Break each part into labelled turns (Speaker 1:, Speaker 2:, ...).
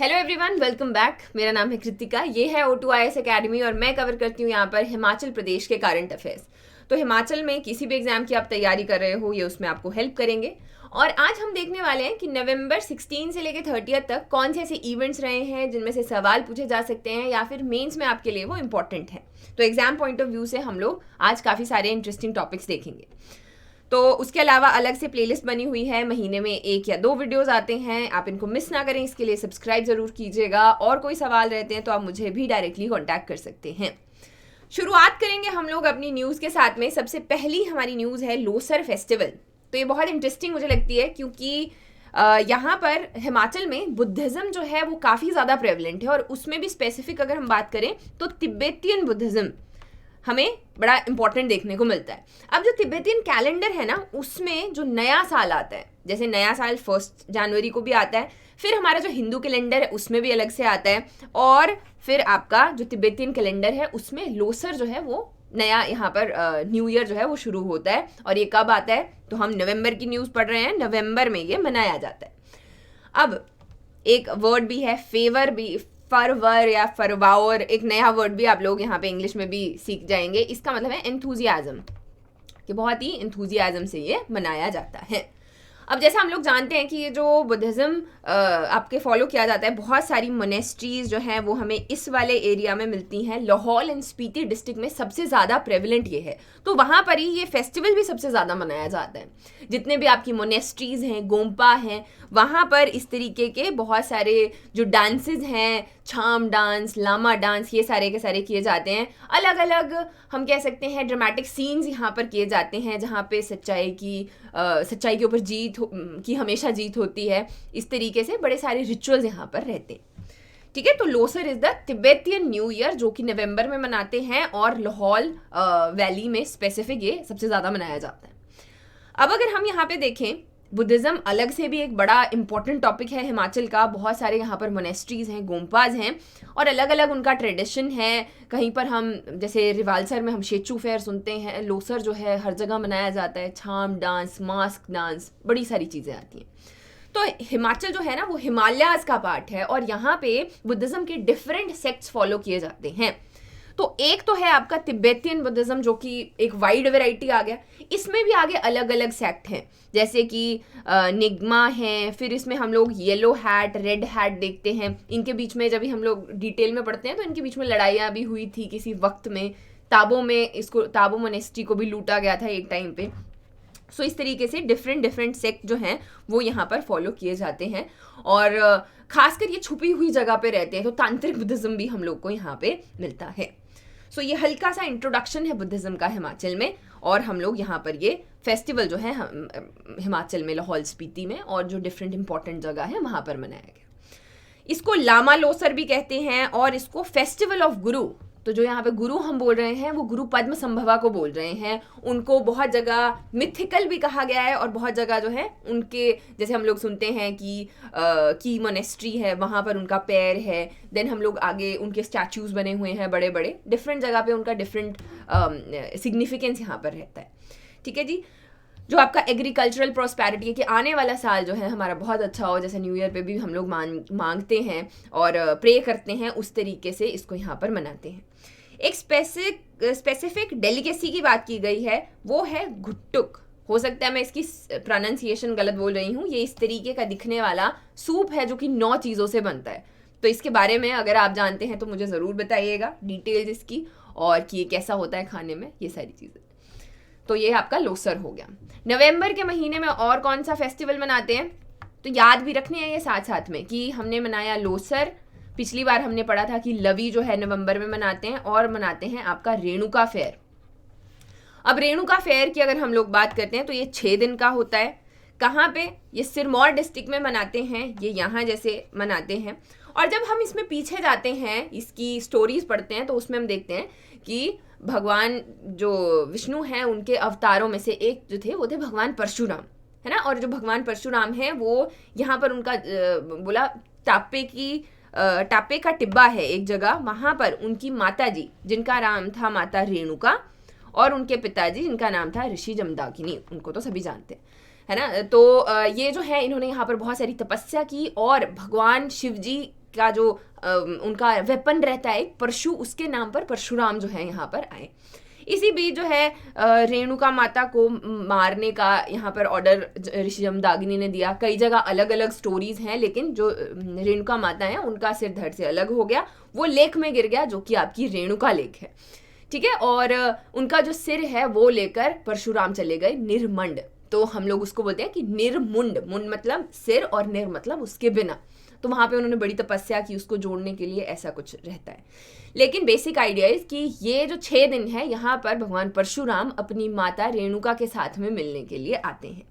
Speaker 1: Hello everyone, welcome back. मेरा नाम है कृतिका। ये है O2IS एकेडमी और मैं कवर करती हूँ यहाँ पर हिमाचल प्रदेश के करंट अफेयर्स। तो हिमाचल में किसी भी एग्जाम की आप तैयारी कर रहे हो, ये उसमें आपको हेल्प करेंगे। और आज हम देखने वाले हैं कि नवंबर 16 से लेकर 30 तक कौन से ऐसे इवेंट्स रहे हैं जिनमें से सवाल पूछे जा सकते हैं या फिर मेंस में आपके लिए वो इंपॉर्टेंट है। तो एग्जाम पॉइंट ऑफ व्यू से हम लोग आज काफ़ी सारे इंटरेस्टिंग टॉपिक्स देखेंगे। तो उसके अलावा अलग से प्लेलिस्ट बनी हुई है, महीने में 1 या 2 वीडियोस आते हैं, आप इनको मिस ना करें इसके लिए सब्सक्राइब ज़रूर कीजिएगा। और कोई सवाल रहते हैं तो आप मुझे भी डायरेक्टली कॉन्टैक्ट कर सकते हैं। शुरुआत करेंगे हम लोग अपनी न्यूज़ के साथ में। सबसे पहली हमारी न्यूज़ है लोसर फेस्टिवल। तो ये बहुत इंटरेस्टिंग मुझे लगती है क्योंकि यहाँ पर हिमाचल में बुद्धिज़्म जो है वो काफ़ी ज़्यादा प्रेवलेंट है, और उसमें भी स्पेसिफिक अगर हम बात करें तो तिब्बतियन बुद्धिज़्म हमें बड़ा इंपॉर्टेंट देखने को मिलता है। अब जो तिब्बतियन कैलेंडर है ना, उसमें जो नया साल आता है, जैसे नया साल 1 जनवरी को भी आता है, फिर हमारा जो हिंदू कैलेंडर है उसमें भी अलग से आता है, और फिर आपका जो तिब्बतियन कैलेंडर है उसमें लोसर जो है वो नया यहाँ पर न्यू ईयर जो है वो शुरू होता है। और ये कब आता है, तो हम नवंबर की न्यूज़ पढ़ रहे हैं, नवंबर में ये मनाया जाता है। अब एक वर्ड भी है फेवर भी, फरवर या फरवावर, एक नया वर्ड भी आप लोग यहाँ पे इंग्लिश में भी सीख जाएंगे। इसका मतलब है एंथुजियाज्म, कि बहुत ही एंथुजियाज्म से ये मनाया जाता है। अब जैसा हम लोग जानते हैं कि ये जो बुद्धिज़्म आपके फॉलो किया जाता है, बहुत सारी मोनेस्ट्रीज जो हैं वो हमें इस वाले एरिया में मिलती हैं। लाहौल एंड स्पीति डिस्ट्रिक्ट में सबसे ज़्यादा प्रेवलेंट ये है, तो वहाँ पर ही ये फेस्टिवल भी सबसे ज़्यादा मनाया जाता है। जितने भी आपकी मोनेस्ट्रीज हैं, गोम्पा हैं, वहाँ पर इस तरीके के बहुत सारे जो डांसेज हैं, छाम डांस, लामा डांस, ये सारे के सारे किए जाते हैं। अलग अलग हम कह सकते हैं ड्रामेटिक सीन्स यहाँ पर किए जाते हैं, जहाँ पे सच्चाई के ऊपर की हमेशा जीत होती है। इस तरीके से बड़े सारे रिचुअल्स यहाँ पर रहते हैं। ठीक है, तो Losar is the Tibetan new year, जो कि नवंबर में मनाते हैं, और लाहौल वैली में स्पेसिफिक ये सबसे ज़्यादा मनाया जाता है। अब अगर हम यहाँ पे देखें, बुद्धिज़्म अलग से भी एक बड़ा इंपॉर्टेंट टॉपिक है हिमाचल का। बहुत सारे यहाँ पर मोनेस्ट्रीज हैं, गोम्पाज हैं, और अलग अलग उनका ट्रेडिशन है। कहीं पर हम जैसे रिवालसर में हम शेचू फेयर सुनते हैं, लोसर जो है हर जगह मनाया जाता है। छाम डांस, मास्क डांस, बड़ी सारी चीज़ें आती हैं। तो हिमाचल जो है ना वो हिमालयाज का पार्ट है, और यहाँ पे बुद्धिज़्म के डिफरेंट सेक्ट्स फॉलो किए जाते हैं। तो एक तो है आपका तिब्बतियन बुद्धिज़्म, जो कि एक वाइड वैरायटी आ गया। इसमें भी आगे अलग अलग सेक्ट हैं, जैसे कि निग्मा है, फिर इसमें हम लोग येलो हैट, रेड हैट देखते हैं। इनके बीच में जब भी हम लोग डिटेल में पढ़ते हैं तो इनके बीच में लड़ाइयाँ भी हुई थी किसी वक्त में। ताबो में इसको, ताबो मोनेस्ट्री को भी लूटा गया था एक टाइम पे। सो इस तरीके से डिफरेंट सेक्ट जो हैं वो यहाँ पर फॉलो किए जाते हैं, और खासकर ये छुपी हुई जगह पे रहते हैं। तो तांत्रिक बुद्धिज़्म भी हम लोग को यहाँ पे मिलता है। सो ये हल्का सा इंट्रोडक्शन है बुद्धिज़्म का हिमाचल में, और हम लोग यहाँ पर ये फेस्टिवल जो है हिमाचल में लाहौल स्पीति में और जो डिफरेंट इंपॉर्टेंट जगह है वहाँ पर मनाया गया। इसको लामा लोसर भी कहते हैं, और इसको फेस्टिवल ऑफ गुरु, तो जो यहाँ पे गुरु हम बोल रहे हैं वो गुरु पद्म संभवा को बोल रहे हैं। उनको बहुत जगह मिथिकल भी कहा गया है, और बहुत जगह जो है उनके, जैसे हम लोग सुनते हैं कि की मोनेस्ट्री है, वहाँ पर उनका पैर है। देन हम लोग आगे उनके स्टैचूज बने हुए हैं बड़े बड़े, डिफरेंट जगह पे उनका डिफरेंट सिग्निफिकेंस यहाँ पर रहता है। ठीक है जी। जो आपका एग्रीकल्चरल प्रॉस्पेरिटी है कि आने वाला साल जो है हमारा बहुत अच्छा हो, जैसे न्यू ईयर पे भी हम लोग मांगते हैं और प्रे करते हैं, उस तरीके से इसको यहाँ पर मनाते हैं। एक स्पेसिफिक डेलिकेसी की बात की गई है, वो है घुट्टुक। हो सकता है मैं इसकी प्रोनाउंसिएशन गलत बोल रही हूँ। ये इस तरीके का दिखने वाला सूप है जो कि 9 चीज़ों से बनता है। तो इसके बारे में अगर आप जानते हैं तो मुझे ज़रूर बताइएगा डिटेल्स इसकी, और कि ये कैसा होता है खाने में, ये सारी चीज़ें। तो ये आपका लोसर हो गया। नवंबर के महीने में और कौन सा फेस्टिवल मनाते हैं, तो याद भी रखने हैं ये साथ साथ में कि हमने मनाया लोसर। पिछली बार हमने पढ़ा था कि लवी जो है नवंबर में मनाते हैं, और मनाते हैं आपका रेणुका फेयर। अब रेणुका फेयर की अगर हम लोग बात करते हैं तो ये 6 दिन का होता है। कहाँ पे, ये सिरमौर डिस्ट्रिक्ट में मनाते हैं, ये यहाँ जैसे मनाते हैं। और जब हम इसमें पीछे जाते हैं, इसकी स्टोरीज पढ़ते हैं, तो उसमें हम देखते हैं कि भगवान जो विष्णु हैं उनके अवतारों में से एक जो थे वो थे भगवान परशुराम, है ना। और जो भगवान परशुराम हैं वो यहाँ पर उनका बोला टापे का टिब्बा है एक जगह, वहाँ पर उनकी माता जी जिनका नाम था माता रेणुका, और उनके पिताजी जिनका नाम था ऋषि जमदाकिनी, उनको तो सभी जानते हैं, है ना। तो ये जो है इन्होंने यहाँ पर बहुत सारी तपस्या की, और भगवान शिव जी का जो उनका वेपन रहता है परशु, उसके नाम पर परशुराम जो है यहाँ पर आए। इसी बीच जो है रेणुका माता को मारने का यहाँ पर ऑर्डर ऋषि जमदग्नि ने दिया। कई जगह अलग अलग स्टोरीज हैं, लेकिन जो रेणुका माता है उनका सिर धड़ से अलग हो गया, वो लेक में गिर गया जो कि आपकी रेणुका लेक है, ठीक है। और उनका जो सिर है वो लेकर परशुराम चले गए निर्मंड, तो हम लोग उसको बोलते हैं कि निर्मुंड, मुंड मतलब सिर और निर मतलब उसके बिना, तो वहां पे उन्होंने बड़ी तपस्या की उसको जोड़ने के लिए, ऐसा कुछ रहता है। लेकिन बेसिक आइडिया इज कि ये जो 6 दिन है यहाँ पर भगवान परशुराम अपनी माता रेणुका के साथ में मिलने के लिए आते हैं।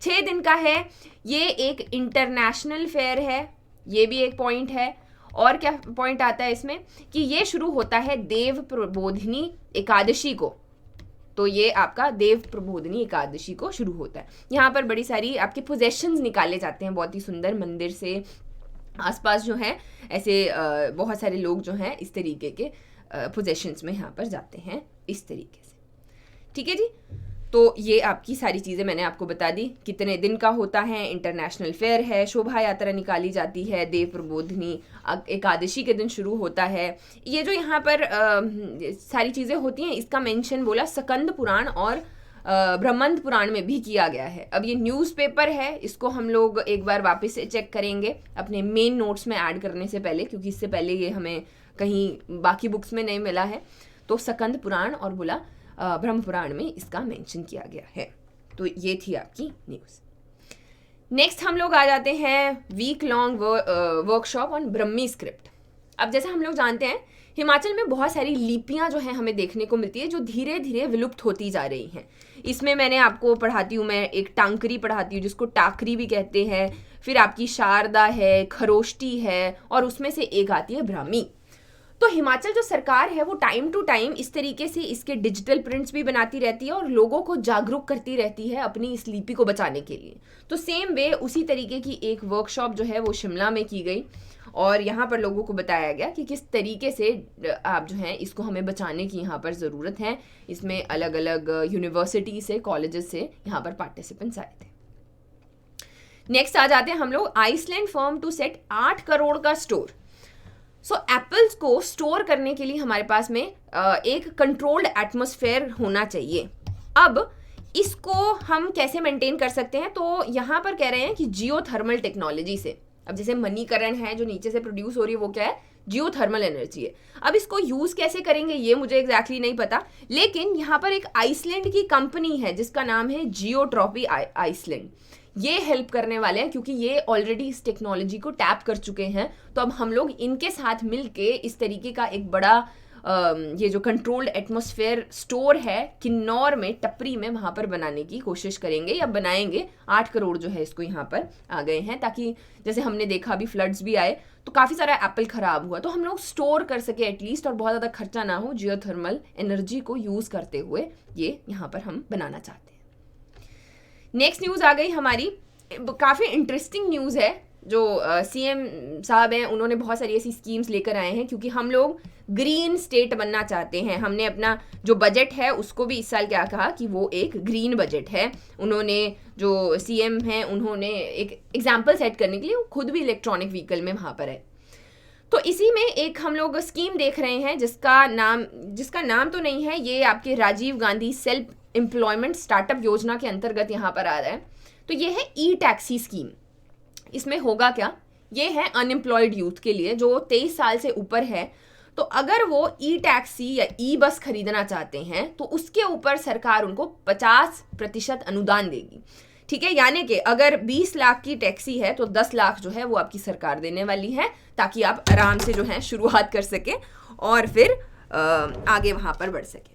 Speaker 1: 6 दिन का है, ये एक इंटरनेशनल फेयर है, ये भी एक पॉइंट है। और क्या पॉइंट आता है इसमें कि ये शुरू होता है देव प्रबोधिनी एकादशी को, तो ये आपका देव प्रबोधिनी एकादशी को शुरू होता है। यहाँ पर बड़ी सारी आपके पोजेशंस निकाले जाते हैं बहुत ही सुंदर, मंदिर से आसपास जो है ऐसे बहुत सारे लोग जो हैं इस तरीके के पोजेशंस में यहाँ पर जाते हैं इस तरीके से, ठीक है जी। तो ये आपकी सारी चीज़ें मैंने आपको बता दी, कितने दिन का होता है, इंटरनेशनल फेयर है, शोभा यात्रा निकाली जाती है, देव प्रबोधिनी एकादशी के दिन शुरू होता है। ये जो यहाँ पर सारी चीज़ें होती हैं इसका मेंशन बोला स्कंद पुराण और ब्रह्मंड पुराण में भी किया गया है। अब ये न्यूज़पेपर है, इसको हम लोग एक बार वापस से चेक करेंगे अपने मेन नोट्स में ऐड करने से पहले, क्योंकि इससे पहले ये हमें कहीं बाकी बुक्स में नहीं मिला है। तो स्कंद पुराण और बोला ब्रह्म पुराण में इसका मेंशन किया गया है। तो ये थी आपकी न्यूज़। नेक्स्ट हम लोग आ जाते हैं week long workshop on Brahmi script. अब जैसे हम लोग जानते हैं हिमाचल में बहुत सारी लिपियां जो हैं हमें देखने को मिलती है जो धीरे धीरे विलुप्त होती जा रही हैं। इसमें मैंने आपको पढ़ाती हूँ, मैं एक टांकरी पढ़ाती हूँ जिसको टाकरी भी कहते हैं, फिर आपकी शारदा है, खरोष्टी है, और उसमें से एक आती है ब्राह्मी। तो हिमाचल जो सरकार है वो टाइम टू टाइम इस तरीके से इसके डिजिटल प्रिंट्स भी बनाती रहती है और लोगों को जागरूक करती रहती है अपनी इस लिपि को बचाने के लिए। तो सेम वे उसी तरीके की एक वर्कशॉप जो है वो शिमला में की गई और यहाँ पर लोगों को बताया गया कि किस तरीके से आप जो हैं इसको हमें बचाने की यहाँ पर ज़रूरत है। इसमें अलग अलग यूनिवर्सिटी से, कॉलेजेस से यहाँ पर पार्टिसिपेंट्स आए थे। नेक्स्ट आ जाते हैं हम लोग, Iceland firm to set 8 crore का स्टोर। सो एप्पल्स को स्टोर करने के लिए हमारे पास में एक कंट्रोल्ड एटमॉस्फेयर होना चाहिए। अब इसको हम कैसे मेंटेन कर सकते हैं, तो यहाँ पर कह रहे हैं कि जियोथर्मल टेक्नोलॉजी से। अब जैसे मणिकरण है जो नीचे से प्रोड्यूस हो रही है वो क्या है, जियोथर्मल एनर्जी है। अब इसको यूज कैसे करेंगे ये मुझे एग्जैक्टली नहीं पता, लेकिन यहाँ पर एक आइसलैंड की कंपनी है जिसका नाम है जियोट्रॉपी आइसलैंड। ये हेल्प करने वाले हैं क्योंकि ये ऑलरेडी इस टेक्नोलॉजी को टैप कर चुके हैं। तो अब हम लोग इनके साथ मिलके इस तरीके का एक बड़ा ये जो कंट्रोल्ड एटमॉस्फेयर स्टोर है किन्नौर में, टपरी में, वहाँ पर बनाने की कोशिश करेंगे या बनाएंगे। 8 करोड़ जो है इसको यहाँ पर आ गए हैं ताकि जैसे हमने देखा अभी फ्लड्स भी आए तो काफ़ी सारा एप्पल ख़राब हुआ, तो हम लोग स्टोर कर सके एटलीस्ट और बहुत ज़्यादा खर्चा ना हो, जियोथर्मल एनर्जी को यूज़ करते हुए ये यहाँ पर हम बनाना चाहते हैं। नेक्स्ट न्यूज़ आ गई हमारी, काफ़ी इंटरेस्टिंग न्यूज़ है। जो सीएम साहब हैं उन्होंने बहुत सारी ऐसी स्कीम्स लेकर आए हैं क्योंकि हम लोग ग्रीन स्टेट बनना चाहते हैं। हमने अपना जो बजट है उसको भी इस साल क्या कहा कि वो एक ग्रीन बजट है। उन्होंने जो सीएम हैं उन्होंने एक एग्जाम्पल सेट करने के लिए खुद भी इलेक्ट्रॉनिक व्हीकल में वहाँ पर है। तो इसी में एक हम लोग स्कीम देख रहे हैं जिसका नाम तो नहीं है, ये आपके Rajiv Gandhi self employment startup योजना के अंतर्गत यहाँ पर आ रहा है। तो ये है ई टैक्सी स्कीम। इसमें होगा क्या, ये है अनएम्प्लॉयड यूथ के लिए जो 23 साल से ऊपर है। तो अगर वो ई टैक्सी या ई बस खरीदना चाहते हैं तो उसके ऊपर सरकार उनको 50% अनुदान देगी, ठीक है। यानी कि अगर 20 लाख की टैक्सी है तो 10 लाख जो है वो आपकी सरकार देने वाली है ताकि आप आराम से जो है शुरुआत कर सकें और फिर आगे वहाँ पर बढ़ सकें,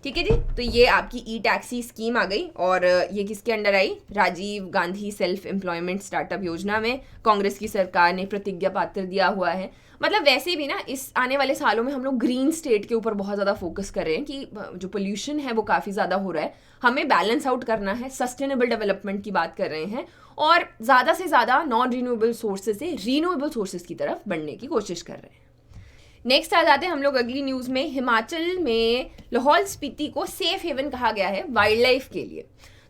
Speaker 1: ठीक है जी। तो ये आपकी ई टैक्सी स्कीम आ गई और ये किसके अंडर आई, Rajiv Gandhi self employment startup योजना में कांग्रेस की सरकार ने प्रतिज्ञा पत्र दिया हुआ है। मतलब वैसे भी ना इस आने वाले सालों में हम लोग ग्रीन स्टेट के ऊपर बहुत ज़्यादा फोकस कर रहे हैं कि जो पोल्यूशन है वो काफ़ी ज़्यादा हो रहा है, हमें बैलेंस आउट करना है, सस्टेनेबल डेवलपमेंट की बात कर रहे हैं और ज़्यादा से ज़्यादा नॉन रीन्यूएबल सोर्सेज से रीन्यूएबल सोर्सेज की तरफ बढ़ने की कोशिश कर रहे हैं। नेक्स्ट आ जाते हैं हम लोग अगली न्यूज़ में। हिमाचल में लाहौल स्पीति को सेफ हेवन कहा गया है वाइल्ड लाइफ के लिए।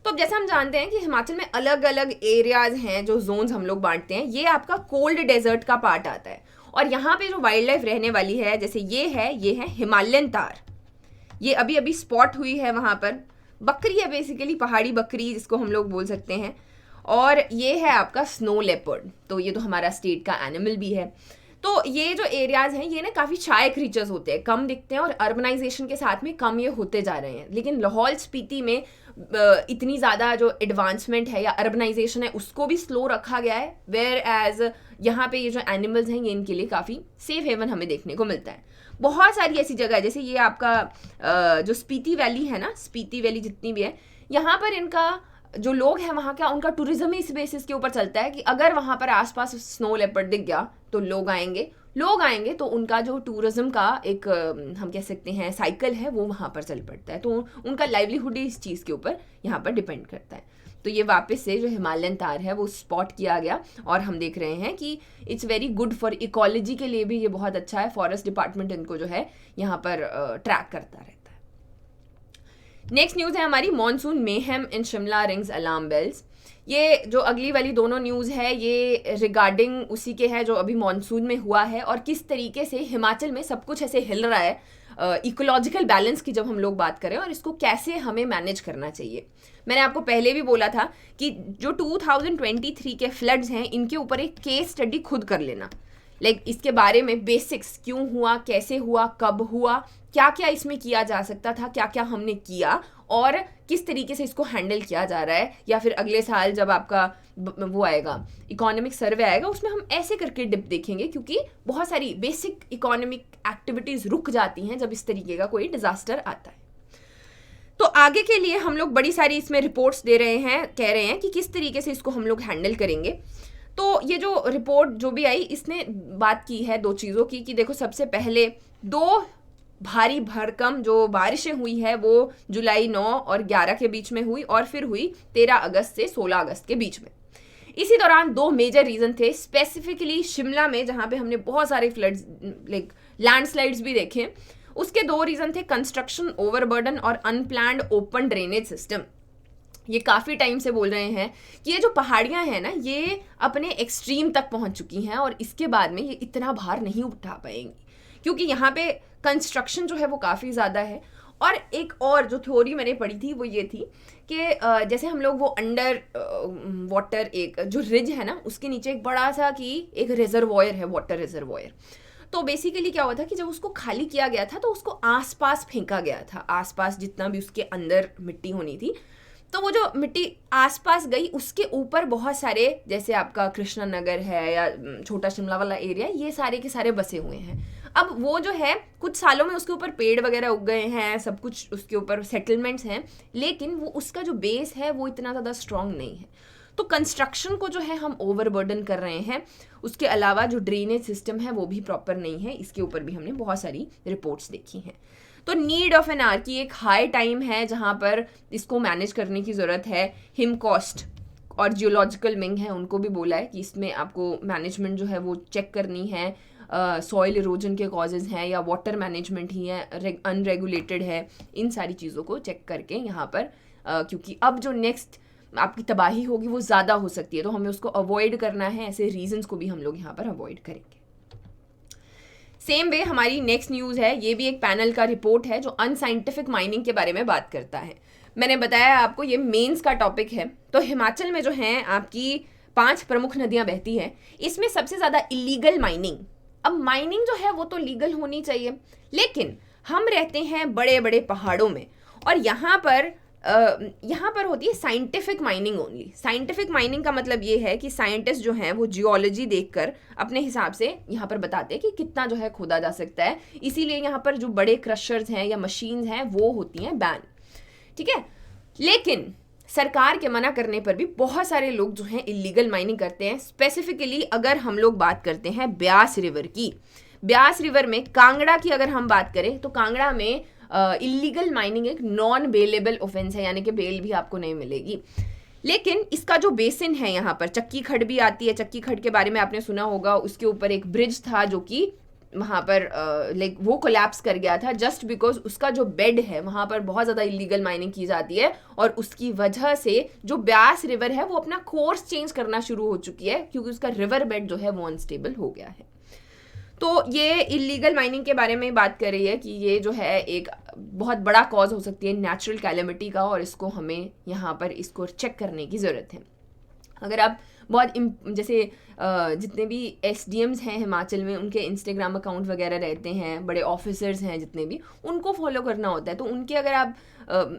Speaker 1: तो अब जैसे हम जानते हैं कि हिमाचल में अलग अलग एरियाज हैं जो जोन्स हम लोग बांटते हैं, ये आपका कोल्ड डेजर्ट का पार्ट आता है और यहाँ पे जो वाइल्ड लाइफ रहने वाली है, जैसे ये है हिमालयन तार, ये अभी अभी स्पॉट हुई है वहाँ पर। बकरी है बेसिकली, पहाड़ी बकरी जिसको हम लोग बोल सकते हैं। और ये है आपका स्नो लेपर्ड, तो ये तो हमारा स्टेट का एनिमल भी है। तो ये जो एरियाज हैं ये ना काफ़ी शाय क्रीचर्स होते हैं, कम दिखते हैं और अर्बनाइजेशन के साथ में कम ये होते जा रहे हैं। लेकिन लाहौल स्पीति में इतनी ज़्यादा जो एडवांसमेंट है या अर्बनाइजेशन है उसको भी स्लो रखा गया है, वेयर एज यहाँ पे ये जो एनिमल्स हैं ये इनके लिए काफ़ी सेफ हेवन हमें देखने को मिलता है। बहुत सारी ऐसी जगह है, जैसे ये आपका जो स्पीति वैली है ना, स्पीति वैली जितनी भी है, यहाँ पर इनका जो लोग हैं वहाँ का उनका टूरिज्म इस बेसिस के ऊपर चलता है कि अगर वहाँ पर आसपास स्नो लेपर्ड दिख गया तो लोग आएंगे तो उनका जो टूरिज्म का एक हम कह सकते हैं साइकिल है वो वहाँ पर चल पड़ता है। तो उनका लाइवलीहुड इस चीज़ के ऊपर यहाँ पर डिपेंड करता है। तो ये वापस से जो हिमालयन तार है वो स्पॉट किया गया और हम देख रहे हैं कि it's very good for ecology के लिए भी ये बहुत अच्छा है। फॉरेस्ट डिपार्टमेंट इनको जो है यहाँ पर ट्रैक करता रहता है। नेक्स्ट न्यूज़ है हमारी मॉनसून मेहम इन शिमला रिंग्स अलार्म बेल्स। ये जो अगली वाली दोनों न्यूज़ है ये रिगार्डिंग उसी के है जो अभी मॉनसून में हुआ है और किस तरीके से हिमाचल में सब कुछ ऐसे हिल रहा है इकोलॉजिकल बैलेंस की जब हम लोग बात करें और इसको कैसे हमें मैनेज करना चाहिए। मैंने आपको पहले भी बोला था कि जो 2023 के फ्लड्स हैं इनके ऊपर एक केस स्टडी खुद कर लेना, इसके बारे में बेसिक्स, क्यों हुआ, कैसे हुआ, कब हुआ, क्या क्या इसमें किया जा सकता था, क्या क्या हमने किया और किस तरीके से इसको हैंडल किया जा रहा है। या फिर अगले साल जब आपका वो आएगा इकोनॉमिक सर्वे आएगा उसमें हम ऐसे करके डिप देखेंगे, क्योंकि बहुत सारी बेसिक इकोनॉमिक एक्टिविटीज़ रुक जाती हैं जब इस तरीके का कोई डिज़ास्टर आता है। तो आगे के लिए हम लोग बड़ी सारी इसमें रिपोर्ट्स दे रहे हैं, कह रहे हैं कि किस तरीके से इसको हम लोग हैंडल करेंगे। तो ये जो रिपोर्ट जो भी आई इसने बात की है दो चीज़ों की कि देखो सबसे पहले दो भारी भरकम जो बारिशें हुई है वो जुलाई 9 और 11 के बीच में हुई और फिर हुई 13 अगस्त से 16 अगस्त के बीच में। इसी दौरान दो मेजर रीज़न थे, स्पेसिफिकली शिमला में जहाँ पे हमने बहुत सारे फ्लड्स लैंडस्लाइड्स भी देखे। उसके दो रीज़न थे, कंस्ट्रक्शन ओवरबर्डन और अनप्लान्ड ओपन ड्रेनेज सिस्टम। ये काफ़ी टाइम से बोल रहे हैं कि ये जो पहाड़ियाँ हैं ना ये अपने एक्सट्रीम तक पहुँच चुकी हैं और इसके बाद में ये इतना भार नहीं उठा पाएंगी, क्योंकि यहाँ पे कंस्ट्रक्शन जो है वो काफ़ी ज़्यादा है। और एक और जो थ्योरी मैंने पढ़ी थी वो ये थी कि जैसे हम लोग वो अंडर वाटर एक जो रिज है ना उसके नीचे एक बड़ा सा कि एक रिजर्वॉयर है, वाटर रिजर्वॉयर। तो बेसिकली क्या हुआ था कि जब उसको खाली किया गया था तो उसको आसपास फेंका गया था, आसपास जितना भी उसके अंदर मिट्टी होनी थी। तो वो जो मिट्टी आसपास गई उसके ऊपर बहुत सारे, जैसे आपका कृष्णा नगर है या छोटा शिमला वाला एरिया, ये सारे के सारे बसे हुए हैं। अब वो जो है कुछ सालों में उसके ऊपर पेड़ वगैरह उग गए हैं, सब कुछ उसके ऊपर सेटलमेंट्स हैं, लेकिन वो उसका जो बेस है वो इतना ज़्यादा स्ट्रॉन्ग नहीं है। तो कंस्ट्रक्शन को जो है हम ओवरबर्डन कर रहे हैं। उसके अलावा जो ड्रेनेज सिस्टम है वो भी प्रॉपर नहीं है, इसके ऊपर भी हमने बहुत सारी रिपोर्ट्स देखी हैं। तो नीड ऑफ एन आर की एक हाई टाइम है जहाँ पर इसको मैनेज करने की ज़रूरत है। हिमकॉस्ट और जियोलॉजिकल विंग है उनको भी बोला है कि इसमें आपको मैनेजमेंट जो है वो चेक करनी है, सॉइल इरोजन के कॉजेज़ हैं या वाटर मैनेजमेंट ही है, अनरेगुलेटेड है, इन सारी चीज़ों को चेक करके यहाँ पर क्योंकि अब जो नेक्स्ट आपकी तबाही होगी वो ज़्यादा हो सकती है, तो हमें उसको अवॉइड करना है। ऐसे रीजंस को भी हम लोग यहाँ पर अवॉइड करेंगे। सेम वे हमारी नेक्स्ट न्यूज़ है, ये भी एक पैनल का रिपोर्ट है जो अनसाइंटिफिक माइनिंग के बारे में बात करता है। मैंने बताया आपको ये मेंस का टॉपिक है। तो हिमाचल में जो है आपकी 5 प्रमुख नदियाँ बहती हैं, इसमें सबसे ज़्यादा इलीगल माइनिंग। अब माइनिंग जो है वो तो लीगल होनी चाहिए, लेकिन हम रहते हैं बड़े बड़े पहाड़ों में और यहाँ पर होती है scientific mining only. Scientific mining का मतलब ये है कि साइंटिस्ट जो हैं वो जियोलॉजी देखकर अपने हिसाब से यहाँ पर बताते हैं कि कितना जो है खोदा जा सकता है। इसीलिए यहाँ पर जो बड़े क्रशर्स हैं या मशीन्स हैं वो होती हैं बैन, ठीक है। लेकिन सरकार के मना करने पर भी बहुत सारे लोग जो हैं इलीगल माइनिंग करते हैं। स्पेसिफिकली अगर हम लोग बात करते हैं ब्यास रिवर की, ब्यास रिवर में कांगड़ा की अगर हम बात करें तो कांगड़ा में इलीगल माइनिंग एक नॉन बेलेबल ऑफेंस है, यानी कि बेल भी आपको नहीं मिलेगी। लेकिन इसका जो बेसिन है यहाँ पर चक्की खड भी आती है, चक्की खड के बारे में आपने सुना होगा। उसके ऊपर एक ब्रिज था जो कि वहाँ पर वो कोलैप्स कर गया था जस्ट बिकॉज उसका जो बेड है वहाँ पर बहुत ज़्यादा इलीगल माइनिंग की जाती है और उसकी वजह से जो ब्यास रिवर है वो अपना कोर्स चेंज करना शुरू हो चुकी है क्योंकि उसका रिवर बेड जो है वो अनस्टेबल हो गया है। तो ये इलीगल माइनिंग के बारे में बात कर रही है कि ये जो है एक बहुत बड़ा कॉज हो सकती है नेचुरल कैलेमिटी का, और इसको हमें यहाँ पर इसको चेक करने की ज़रूरत है। अगर आप बहुत जैसे जितने भी SDMs हैं हिमाचल में, उनके इंस्टाग्राम अकाउंट वगैरह रहते हैं, बड़े ऑफिसर्स हैं जितने भी, उनको फॉलो करना होता है। तो उनके अगर आप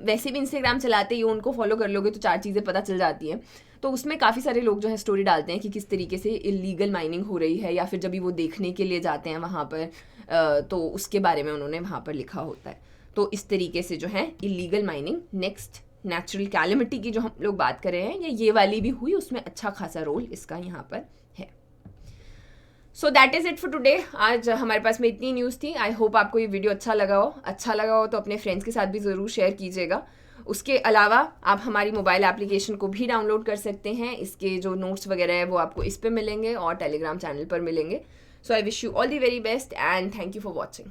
Speaker 1: वैसे भी इंस्टाग्राम चलाते ही उनको फॉलो कर लोगे तो 4 चीज़ें पता चल जाती हैं। तो उसमें काफ़ी सारे लोग जो है स्टोरी डालते हैं कि किस तरीके से इलीगल माइनिंग हो रही है, या फिर जब भी वो देखने के लिए जाते हैं वहाँ पर तो उसके बारे में उन्होंने वहाँ पर लिखा होता है। तो इस तरीके से जो है illegal mining next natural calamity की जो हम लोग बात कर रहे हैं, ये वाली भी हुई, उसमें अच्छा खासा रोल इसका यहाँ पर है। So that is it for today. आज हमारे पास में इतनी न्यूज़ थी। आई होप आपको ये वीडियो अच्छा लगा हो तो अपने फ्रेंड्स के साथ भी ज़रूर शेयर कीजिएगा। उसके अलावा आप हमारी मोबाइल एप्लीकेशन को भी डाउनलोड कर सकते हैं। इसके जो नोट्स वगैरह है वो आपको इस पे मिलेंगे और टेलीग्राम चैनल पर मिलेंगे। So I wish you all the very best and thank you for watching.